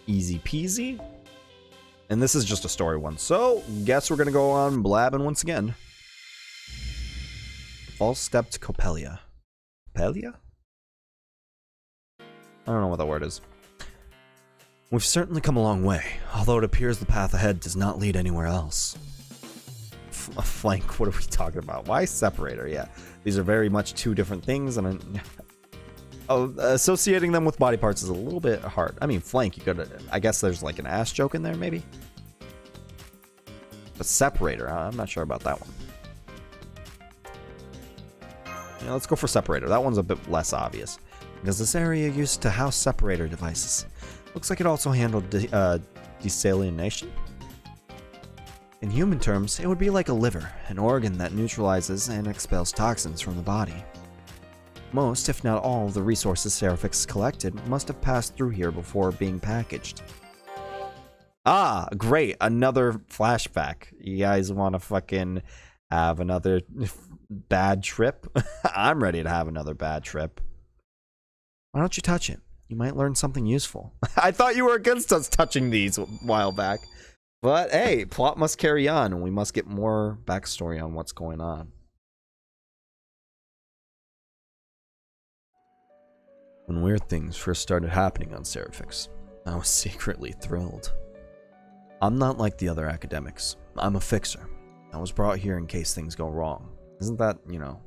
Easy peasy. And this is just a story one, so guess we're gonna go on blabbing once again. False step to Coppelia. Coppelia? I don't know what that word is. We've certainly come a long way, although it appears the path ahead does not lead anywhere else. A flank, what are we talking about? Why separator? Yeah, these are very much two different things, and associating them with body parts is a little bit hard. I mean, flank, you could, I guess there's like an ass joke in there, maybe? But separator, I'm not sure about that one. Yeah, let's go for separator. That one's a bit less obvious, because this area used to house separator devices. Looks like it also handled desalination. In human terms, it would be like a liver, an organ that neutralizes and expels toxins from the body. Most, if not all, of the resources SE.RA.PH collected must have passed through here before being packaged. Ah, great, another flashback. You guys want to fucking have another bad trip? I'm ready to have another bad trip. Why don't you touch it? You might learn something useful. I thought you were against us touching these a while back. But hey, plot must carry on, and we must get more backstory on what's going on. When weird things first started happening on SE.RA.PH, I was secretly thrilled. I'm not like the other academics. I'm a fixer. I was brought here in case things go wrong. Isn't that, you know...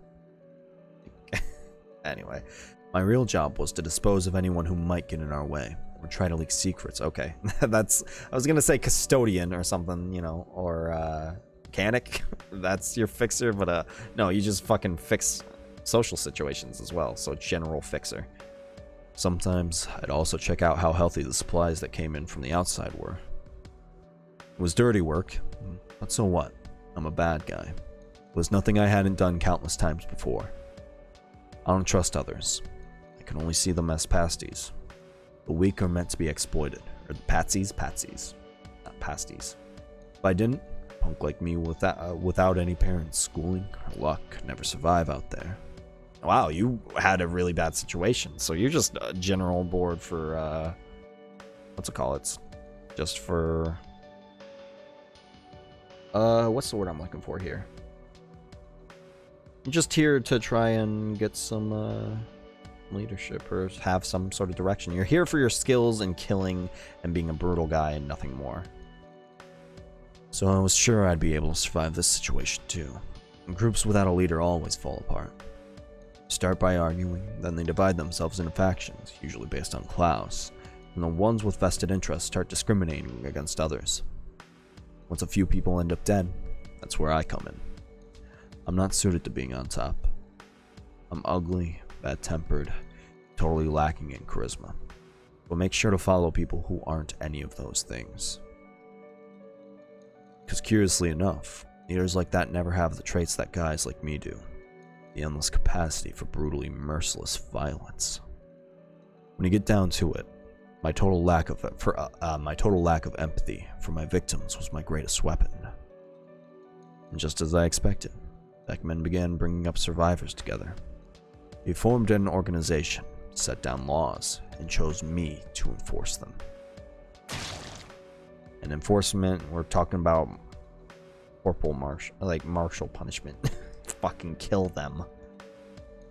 Anyway, my real job was to dispose of anyone who might get in our way. Or try to leak secrets. Okay, that's... I was gonna say custodian or something, you know, or mechanic. That's your fixer, but no, you just fucking fix social situations as well, so general fixer. Sometimes I'd also check out how healthy the supplies that came in from the outside were. It was dirty work, but so what? I'm a bad guy. It was nothing I hadn't done countless times before. I don't trust others. I can only see them as pasties. The weak are meant to be exploited, or the patsies, not pasties. If I didn't, a punk like me without any parents, schooling, or luck could never survive out there. Wow, you had a really bad situation, so you're just a general board for, what's it called? It's just for, what's the word I'm looking for here? You're just here to try and get some, leadership or have some sort of direction. You're here for your skills in killing and being a brutal guy and nothing more. So I was sure I'd be able to survive this situation too. Groups without a leader always fall apart. Start by arguing, then they divide themselves into factions, usually based on class, and the ones with vested interests start discriminating against others. Once a few people end up dead, that's where I come in. I'm not suited to being on top. I'm ugly, bad-tempered, totally lacking in charisma. But make sure to follow people who aren't any of those things. Because curiously enough, leaders like that never have the traits that guys like me do. The endless capacity for brutally merciless violence. When you get down to it, my total lack of empathy for my victims was my greatest weapon. And just as I expected, Beckman began bringing up survivors together. He formed an organization, set down laws, and chose me to enforce them. And enforcement, we're talking about martial punishment. Fucking kill them.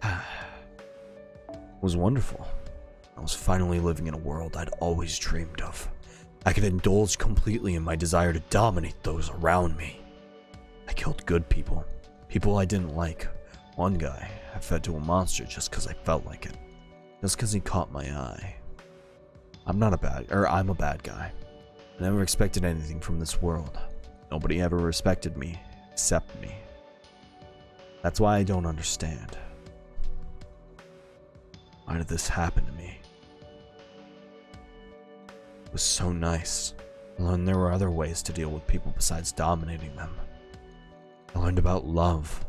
It was wonderful. I was finally living in a world I'd always dreamed of. I could indulge completely in my desire to dominate those around me. I killed good people, people I didn't like. One guy I fed to a monster just because I felt like it. Just because he caught my eye. I'm a bad guy. I never expected anything from this world. Nobody ever respected me, except me. That's why I don't understand. Why did this happen to me? It was so nice. I learned there were other ways to deal with people besides dominating them. I learned about love.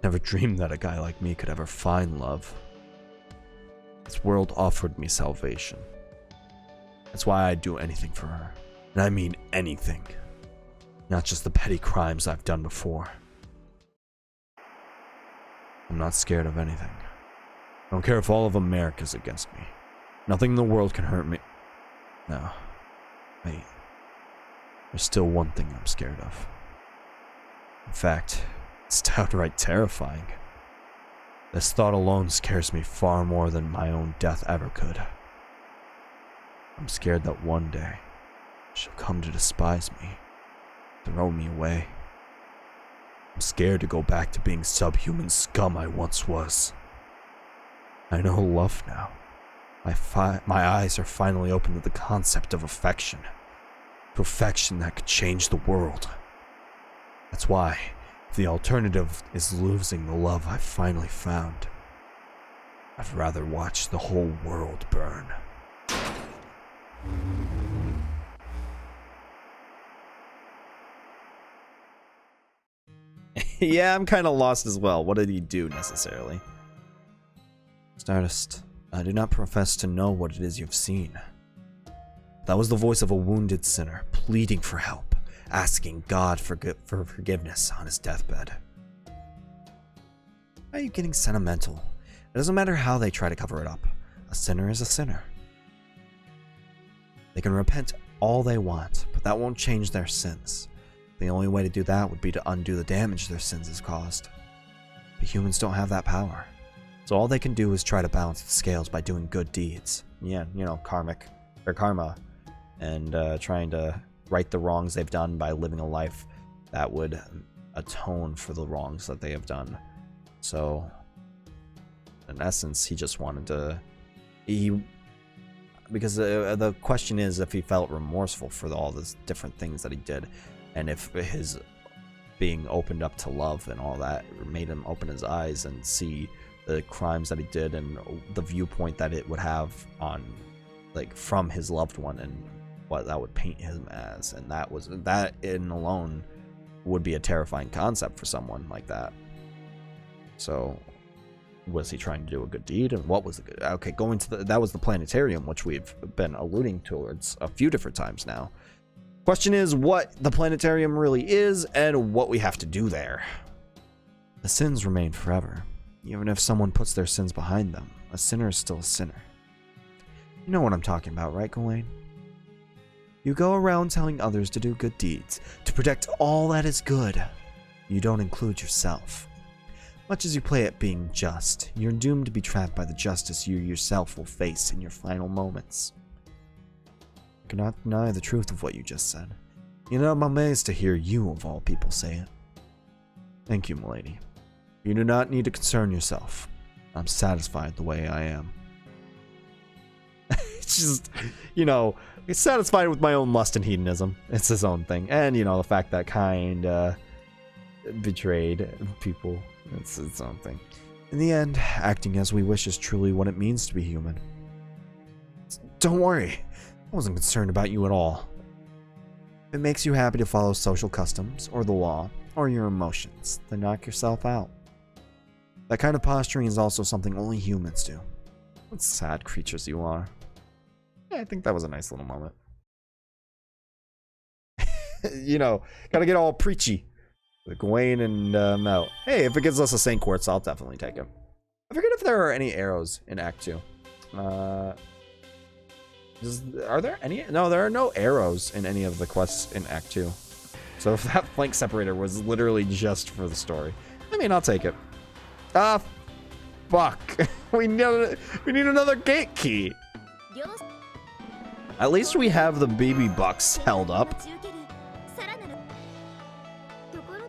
Never dreamed that a guy like me could ever find love. This world offered me salvation. That's why I'd do anything for her. And I mean anything. Not just the petty crimes I've done before. I'm not scared of anything. I don't care if all of America's against me. Nothing in the world can hurt me. No, Wait. There's still one thing I'm scared of. In fact, it's downright terrifying. This thought alone scares me far more than my own death ever could. I'm scared that one day she'll come to despise me, throw me away. I'm scared to go back to being subhuman scum I once was. I know love now. My eyes are finally open to the concept of affection. To affection that could change the world. That's why, if the alternative is losing the love I finally found, I'd rather watch the whole world burn. Yeah, I'm kind of lost as well. What did he do necessarily? Stardust, I do not profess to know what it is you've seen. That was the voice of a wounded sinner, pleading for help, asking God for forgiveness on his deathbed. Why are you getting sentimental? It doesn't matter how they try to cover it up. A sinner is a sinner. They can repent all they want, but that won't change their sins. The only way to do that would be to undo the damage their sins has caused. But humans don't have that power. So all they can do is try to balance the scales by doing good deeds. Yeah, you know, karma. And trying to right the wrongs they've done by living a life that would atone for the wrongs that they have done. So, in essence, he just wanted to... Because the question is if he felt remorseful for all these different things that he did, and if his being opened up to love and all that made him open his eyes and see the crimes that he did and the viewpoint that it would have on, like, from his loved one and what that would paint him as. And that in alone would be a terrifying concept for someone like that. So was he trying to do a good deed, and what was the good? Okay, going to that was the planetarium, which we've been alluding towards a few different times now. Question is what the planetarium really is and what we have to do there. The sins remain forever. Even if someone puts their sins behind them, a sinner is still a sinner. You know what I'm talking about, right, Gawain? You go around telling others to do good deeds, to protect all that is good. You don't include yourself. Much as you play at being just, you're doomed to be trapped by the justice you yourself will face in your final moments. I cannot deny the truth of what you just said. Yet I'm amazed to hear you, of all people, say it. Thank you, milady. You do not need to concern yourself. I'm satisfied the way I am. It's just, you know, he's satisfied with my own lust and hedonism. It's his own thing. And, you know, the fact that Kind betrayed people. It's its own thing. In the end, acting as we wish is truly what it means to be human. Don't worry. I wasn't concerned about you at all. If it makes you happy to follow social customs, or the law, or your emotions, then knock yourself out. That kind of posturing is also something only humans do. What sad creatures you are. Yeah, I think that was a nice little moment. You know, gotta get all preachy. With Gawain and Mel. Hey, if it gives us a Saint Quartz, I'll definitely take it. I forget if there are any arrows in Act 2. Are there any? No, there are no arrows in any of the quests in Act 2. So if that flank separator was literally just for the story, I mean, I'll take it. Ah, fuck. we need another gate key. At least we have the BB bucks held up.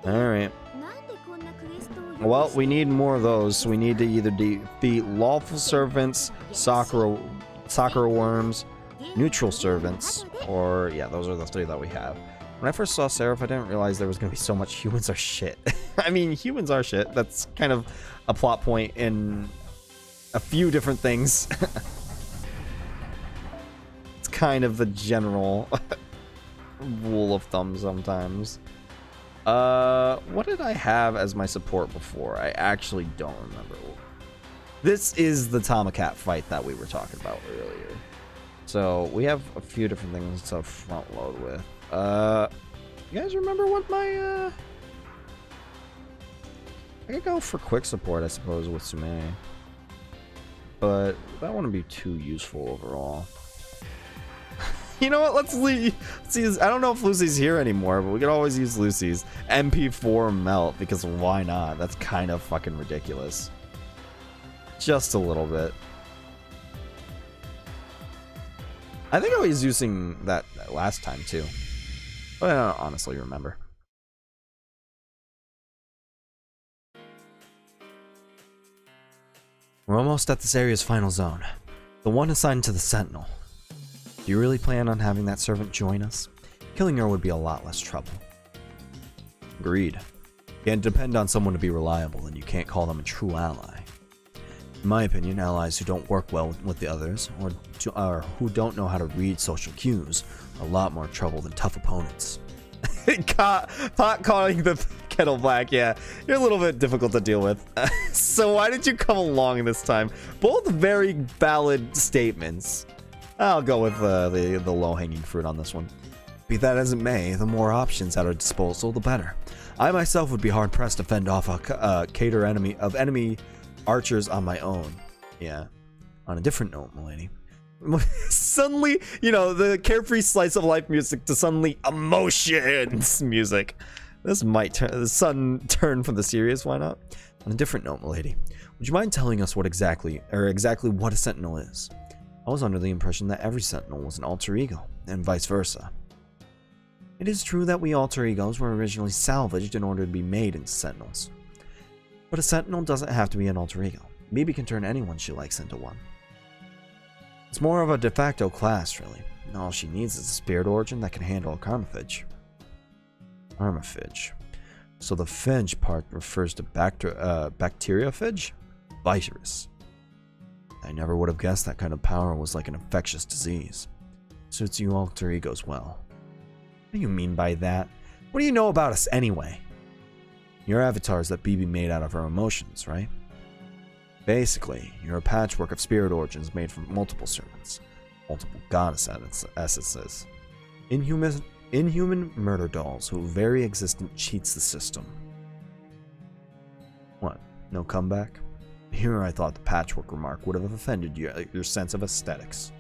Alright. Well, we need more of those. So we need to either defeat lawful servants, Sakura worms, neutral servants, or yeah, those are the three that we have. When I first saw Seraph, I didn't realize there was going to be so much humans are shit. I mean, humans are shit. That's kind of a plot point in a few different things. It's kind of the general rule of thumb sometimes. What did I have as my support before? I actually don't remember. This is the Tomacat fight that we were talking about earlier. So we have a few different things to front load with. You guys remember what my, I could go for quick support, I suppose, with Sume. But that wouldn't be too useful overall. You know what? Let's use. I don't know if Lucy's here anymore, but we could always use Lucy's MP4 melt because why not? That's kind of fucking ridiculous. Just a little bit. I think I was using that last time too, but I don't honestly remember. We're almost at this area's final zone, the one assigned to the Sentinel. Do you really plan on having that servant join us? Killing her would be a lot less trouble. Agreed. You can't depend on someone to be reliable, and you can't call them a true ally. In my opinion, allies who don't work well with the others, or who don't know how to read social cues, are a lot more trouble than tough opponents. Pot calling the kettle black, yeah. You're a little bit difficult to deal with. So why did you come along this time? Both very valid statements. I'll go with the low-hanging fruit on this one. Be that as it may, the more options at our disposal, the better. I myself would be hard-pressed to fend off a cater enemy archers on my own. Yeah. On a different note, milady. Suddenly, you know, the carefree slice of life music to suddenly emotions music. This might turn from the serious, why not? On a different note, milady, would you mind telling us exactly what a sentinel is? I was under the impression that every sentinel was an alter ego, and vice versa. It is true that we alter egos were originally salvaged in order to be made into sentinels. But a sentinel doesn't have to be an alter ego. BB can turn anyone she likes into one. It's more of a de facto class, really. All she needs is a spirit origin that can handle a karmaphage. Karmaphage. So the phage part refers to bacteriophage? Virus. I never would have guessed that kind of power was like an infectious disease. Suits you alter egos well. What do you mean by that? What do you know about us anyway? Your avatar's that BB made out of her emotions, right? Basically, you're a patchwork of spirit origins made from multiple servants, multiple goddess essences, inhuman murder dolls whose very existence cheats the system. What? No comeback? Here I thought the patchwork remark would have offended your sense of aesthetics.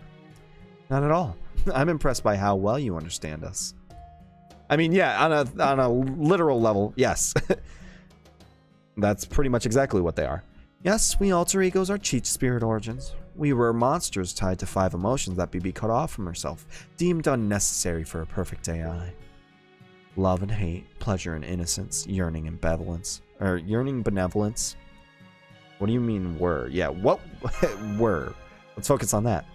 Not at all. I'm impressed by how well you understand us. I mean, yeah, on a literal level, yes. That's pretty much exactly what they are. Yes, we alter egos are cheat spirit origins. We were monsters tied to 5 emotions that BB cut off from herself, deemed unnecessary for a perfect AI. Love and hate, pleasure and innocence, yearning and benevolence. What do you mean were? Yeah, what were? Let's focus on that.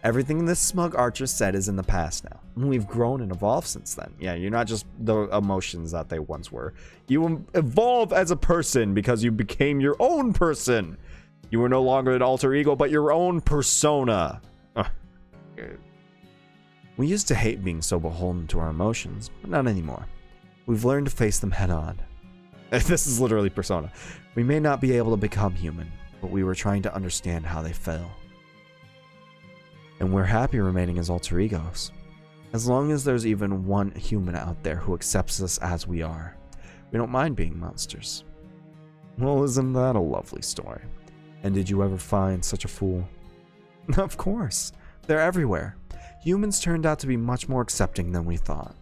Everything this smug archer said is in the past now. We've grown and evolved since then. Yeah, you're not just the emotions that they once were. You evolve as a person because you became your own person. You were no longer an alter ego, but your own persona. We used to hate being so beholden to our emotions, but not anymore. We've learned to face them head on. This is literally persona. We may not be able to become human, but we were trying to understand how they feel. And we're happy remaining as alter egos. As long as there's even one human out there who accepts us as we are, we don't mind being monsters. Well, isn't that a lovely story? And did you ever find such a fool? Of course. They're everywhere. Humans turned out to be much more accepting than we thought.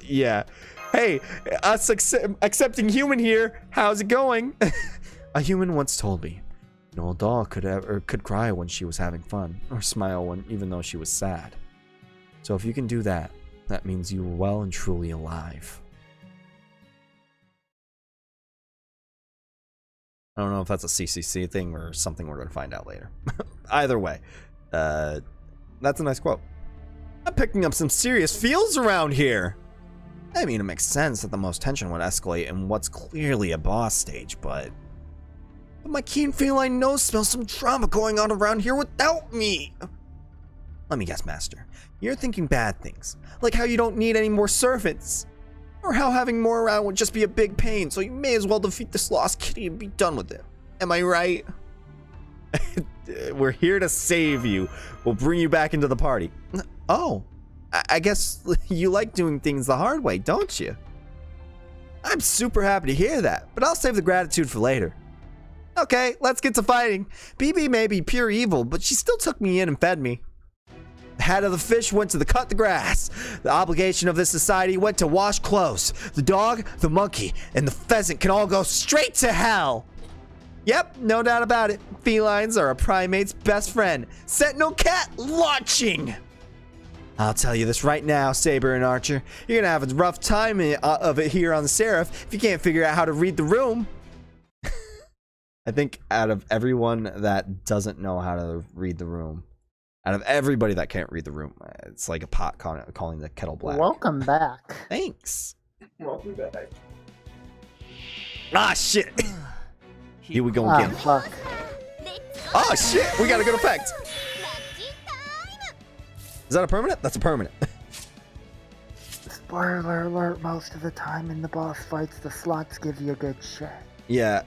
Yeah. Hey, us accepting human here. How's it going? A human once told me, an old doll could cry when she was having fun, or smile even though she was sad. So if you can do that, that means you were well and truly alive. I don't know if that's a CCC thing or something we're going to find out later. Either way, that's a nice quote. I'm picking up some serious feels around here. I mean, it makes sense that the most tension would escalate in what's clearly a boss stage, but my keen feline nose smells some drama going on around here without me. Let me guess, Master. You're thinking bad things, like how you don't need any more servants, or how having more around would just be a big pain, so you may as well defeat this lost kitty and be done with it. Am I right? We're here to save you. We'll bring you back into the party. Oh, I guess you like doing things the hard way, don't you? I'm super happy to hear that, but I'll save the gratitude for later. Okay, let's get to fighting. BB may be pure evil, but she still took me in and fed me. The head of the fish went to cut the grass. The obligation of this society went to wash clothes. The dog, the monkey, and the pheasant can all go straight to hell. Yep, no doubt about it. Felines are a primate's best friend. Sentinel cat launching. I'll tell you this right now, Saber and Archer. You're gonna have a rough time of it here on the Seraph if you can't figure out how to read the room. I think out of everyone that doesn't know how to read the room, out of everybody that can't read the room, it's like a pot calling the kettle black. Welcome back. Thanks. Welcome back. Ah, shit. Here we go Ah, again. fuck. Oh, shit. We got a good effect. Is that a permanent? That's a permanent. Spoiler alert, most of the time in the boss fights, the slots give you good shit. Yeah.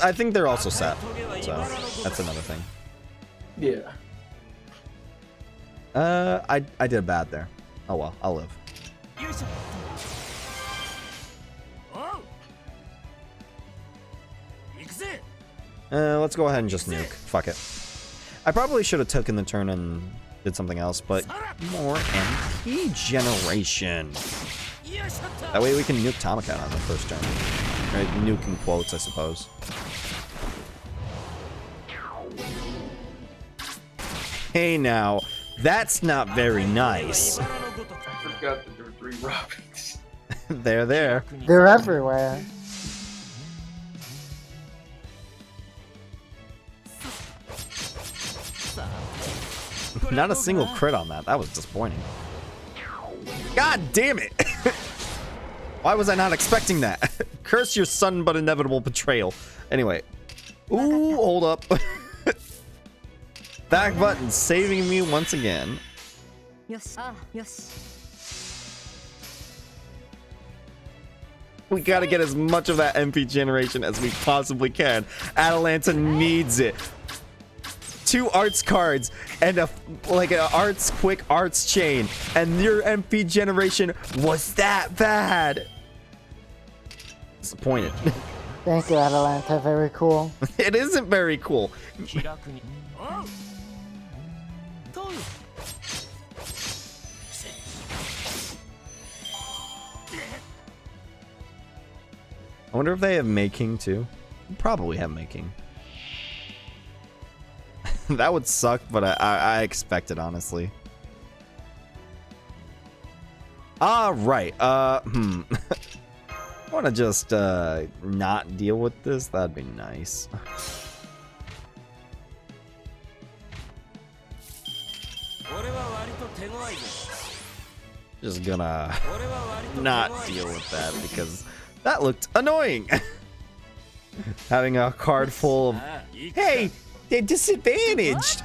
I think they're also set. So, that's another thing. Yeah. I did bad there. Oh well, I'll live. Let's go ahead and just nuke. Fuck it. I probably should have taken the turn and did something else, but more MP generation. That way we can nuke Tomcat on the first turn. Right, nuking quotes, I suppose. Hey now, that's not very nice. I forgot that there were 3 Robins. They're there. They're everywhere. Not a single crit on that. That was disappointing. God damn it! Why was I not expecting that? Curse your sudden but inevitable betrayal. Anyway. Ooh, hold up. Back button saving me once again. We gotta get as much of that MP generation as we possibly can. Atalanta needs it. 2 arts cards and like an quick arts chain, and your MP generation was that bad. Disappointed. Thank you, Atalanta. Very cool. It isn't very cool. I wonder if they have making too. Probably have making. That would suck, but I expect it, honestly. Right. I want to just not deal with this. That'd be nice. Just gonna not deal with that because that looked annoying. Having a card full of, hey, they're disadvantaged.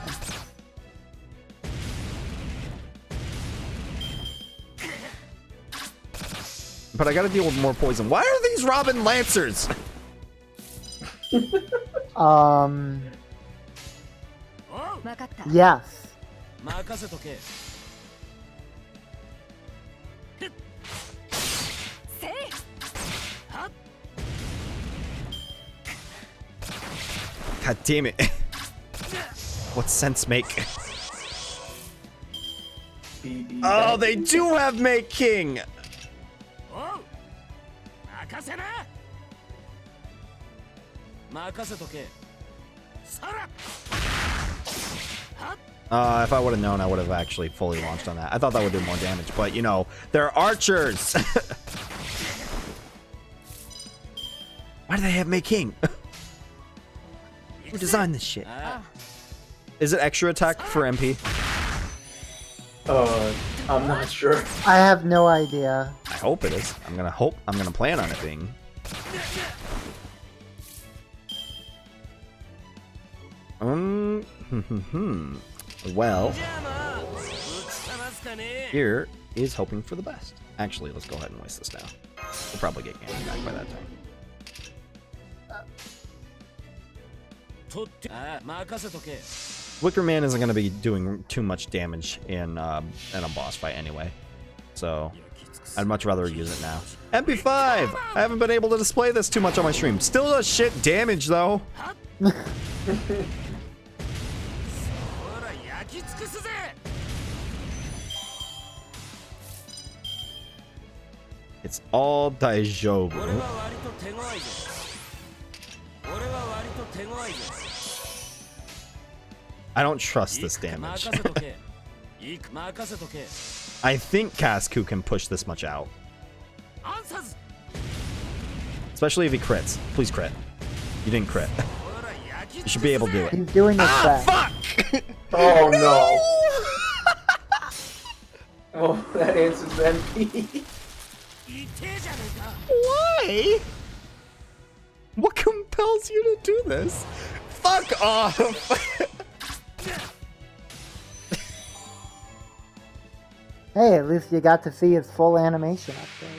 But I gotta deal with more poison. Why are these Robin Lancers? Yes. God damn it. What sense make? Oh, they do have Make King. If I would have known, I would have actually fully launched on that. I thought that would do more damage, but you know, they're archers. Why do they have Make King? Who designed this shit? Is it extra attack for MP? I'm not sure. I have no idea. I hope it is. I'm gonna plan on it being. Well, here is hoping for the best. Actually, let's go ahead and waste this now. We'll probably get Ganon back by that time. Wicker Man isn't going to be doing too much damage in a boss fight anyway, so I'd much rather use it now. MP5! I haven't been able to display this too much on my stream. Still does shit damage though. It's all daijoubu. I don't trust this damage. I think Casku can push this much out. Especially if he crits. Please crit. You didn't crit. You should be able to do it. He's doing his best. Fuck! Oh no! Oh, that answers MP. Why? What compels you to do this? Fuck off! Hey, at least you got to see his full animation up there.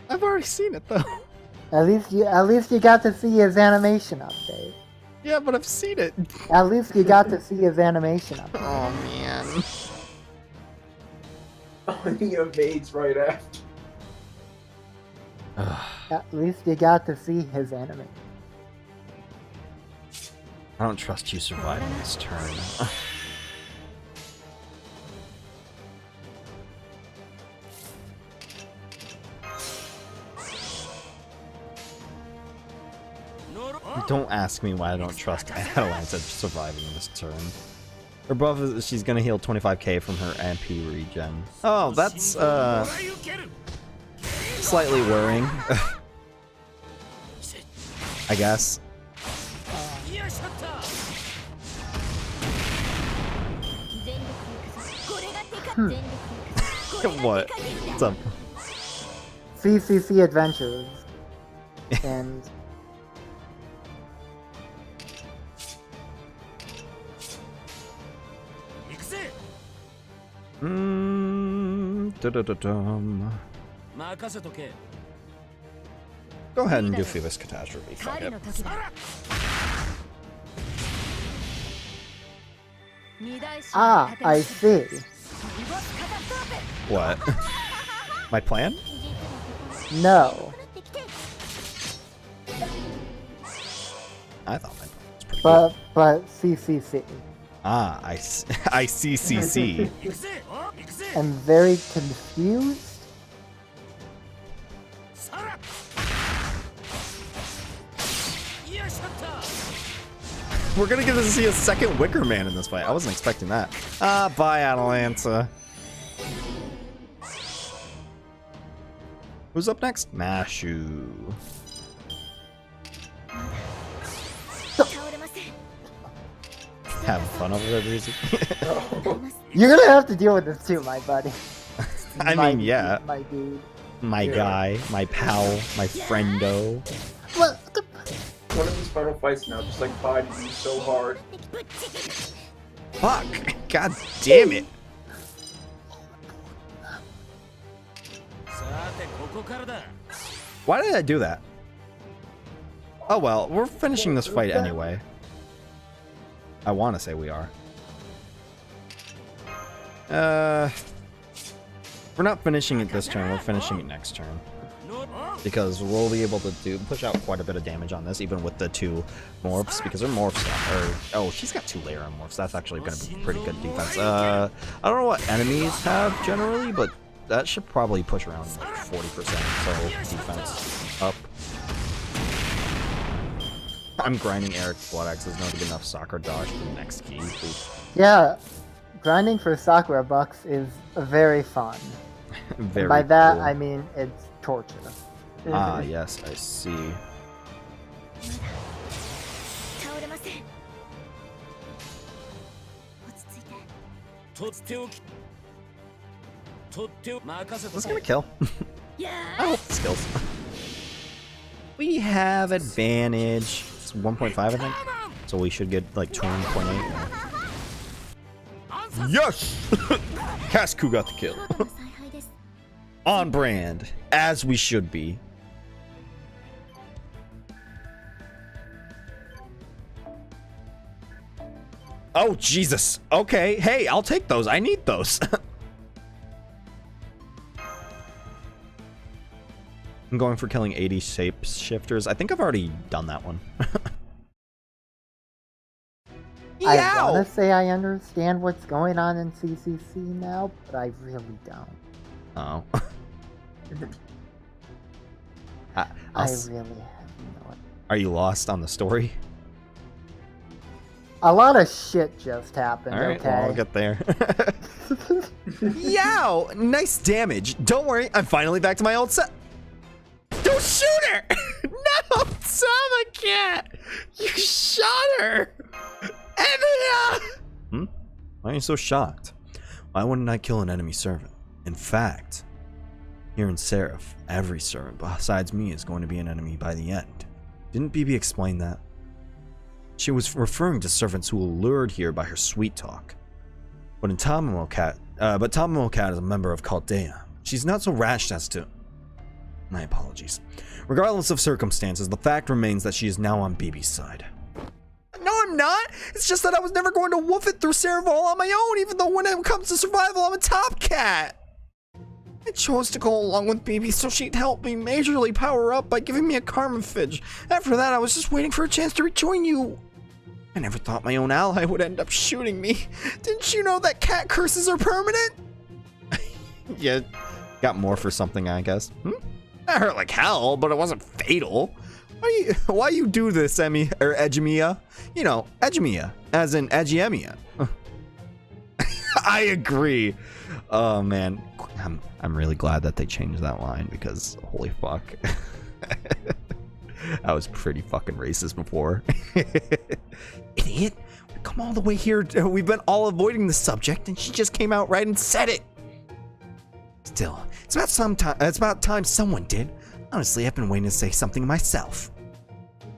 I've already seen it though. At least you got to see his animation update. Yeah, but I've seen it. At least you got to see his animation update. Oh man. Oh, he evades right after. At least you got to see his animation. I don't trust you surviving this turn. Don't ask me why I don't trust Atalanta surviving this turn. Her buff is she's gonna heal 25k from her MP regen. Oh, that's slightly worrying. I guess. What? What's up? CCC Adventures. And Go ahead and do Phoebus Catastrophe. Fuck it. I see. What? My plan? No. I thought my plan was pretty good. But CCC. Ah, I see CC. I'm very confused. We're gonna get to see a second Wicker Man in this fight. I wasn't expecting that. Ah, bye, Atalanta. Who's up next? Mashu. Have fun over there, Breezy. You're gonna have to deal with this too, my buddy. I mean, yeah. My dude. My guy, my pal, my friendo. What the? One of these final fights now, just like bodies me so hard. Fuck! God damn it! Why did I do that? Oh well, we're finishing this fight anyway. I want to say we are. We're not finishing it this turn, we're finishing it next turn. Because we'll be able to push out quite a bit of damage on this, even with the two morphs, because her morphs are... Oh, she's got 2 layer on morphs. That's actually going to be pretty good defense. I don't know what enemies have generally, but that should probably push around like 40%, so defense up. I'm grinding Eric's Blood Axe is not good enough Sakura dodge for the next key. Yeah, grinding for Sakura bucks is very fun. Very By that, cool. I mean it's torture. Ah, yes, I see. That's gonna kill. I hope the skills. We have advantage. It's 1.5, I think. So we should get like 2.8. Yes! Casku got the kill. On brand, as we should be. Oh, Jesus. Okay, hey, I'll take those. I need those. I'm going for killing 80 shape shifters. I think I've already done that one. I want to say I understand what's going on in CCC now, but I really don't. Oh. I really have no idea. Are you lost on the story? A lot of shit just happened, All right, okay? well, I'll get there. Yow! Nice damage. Don't worry, I'm finally back to my old set. Don't shoot her! No, Tomcat! You shot her! Emia! Why are you so shocked? Why wouldn't I kill an enemy servant? In fact, here in Seraph, every servant besides me is going to be an enemy by the end. Didn't BB explain that? She was referring to servants who were lured here by her sweet talk. But Tamamo-Cat is a member of Chaldea. She's not so rash as to... My apologies. Regardless of circumstances, the fact remains that she is now on BB's side. No, I'm not! It's just that I was never going to woof it through Seraph all on my own, even though when it comes to survival, I'm a top cat! I chose to go along with BB so she'd help me majorly power up by giving me a karma fidge. After that, I was just waiting for a chance to rejoin you. I never thought my own ally would end up shooting me. Didn't you know that cat curses are permanent? Yeah, got more for something, I guess. That hurt like hell, but it wasn't fatal. Why you do this, Edgemia? You know, Edgemia, as in Edgemia. I agree. Oh man, I'm really glad that they changed that line because holy fuck. I was pretty fucking racist before. Idiot. We've come all the way here. We've been all avoiding the subject and she just came out right and said it. Still, it's about time someone did. Honestly, I've been waiting to say something myself.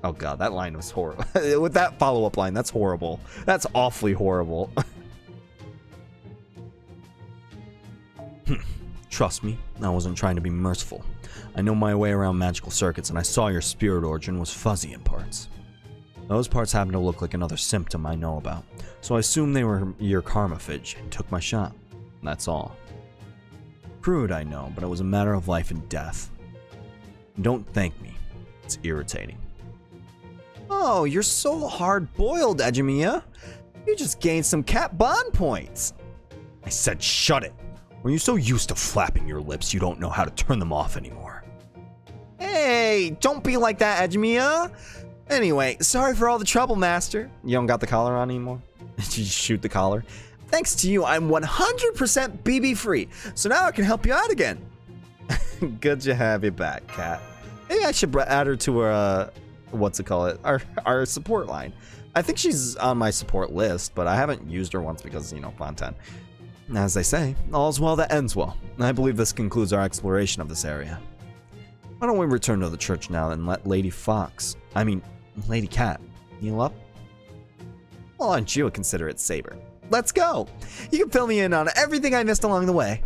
Oh god, that line was horrible. With that follow-up line, that's horrible. That's awfully horrible. Trust me, I wasn't trying to be merciful. I know my way around magical circuits, and I saw your spirit origin was fuzzy in parts. Those parts happen to look like another symptom I know about, so I assumed they were your karma fidge and took my shot. That's all. Crude, I know, but it was a matter of life and death. Don't thank me. It's irritating. Oh, you're so hard-boiled, Edgemia. You just gained some cat bond points. I said shut it. Were you so used to flapping your lips you don't know how to turn them off anymore? Hey, don't be like that, Edgemia. Anyway, sorry for all the trouble, Master. You don't got the collar on anymore? Did you shoot the collar? Thanks to you, I'm 100% BB free, so now I can help you out again. Good to have you back, Cat. Maybe I should add her to our, our support line. I think she's on my support list, but I haven't used her once because, you know, content. As they say, all's well that ends well. I believe this concludes our exploration of this area. Why don't we return to the church now and let Lady Cat, heal up? Well, aren't you a considerate saber? Let's go! You can fill me in on everything I missed along the way.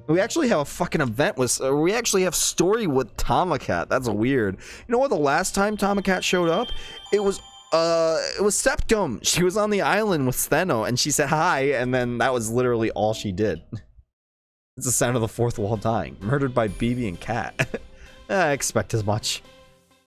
We actually have a fucking event with, we actually have story with Tomcat. That's weird. You know what, the last time Tomcat showed up, it was Septum. She was on the island with Steno and she said hi, and then that was literally all she did. It's the sound of the fourth wall dying. Murdered by BB and Cat. I expect as much.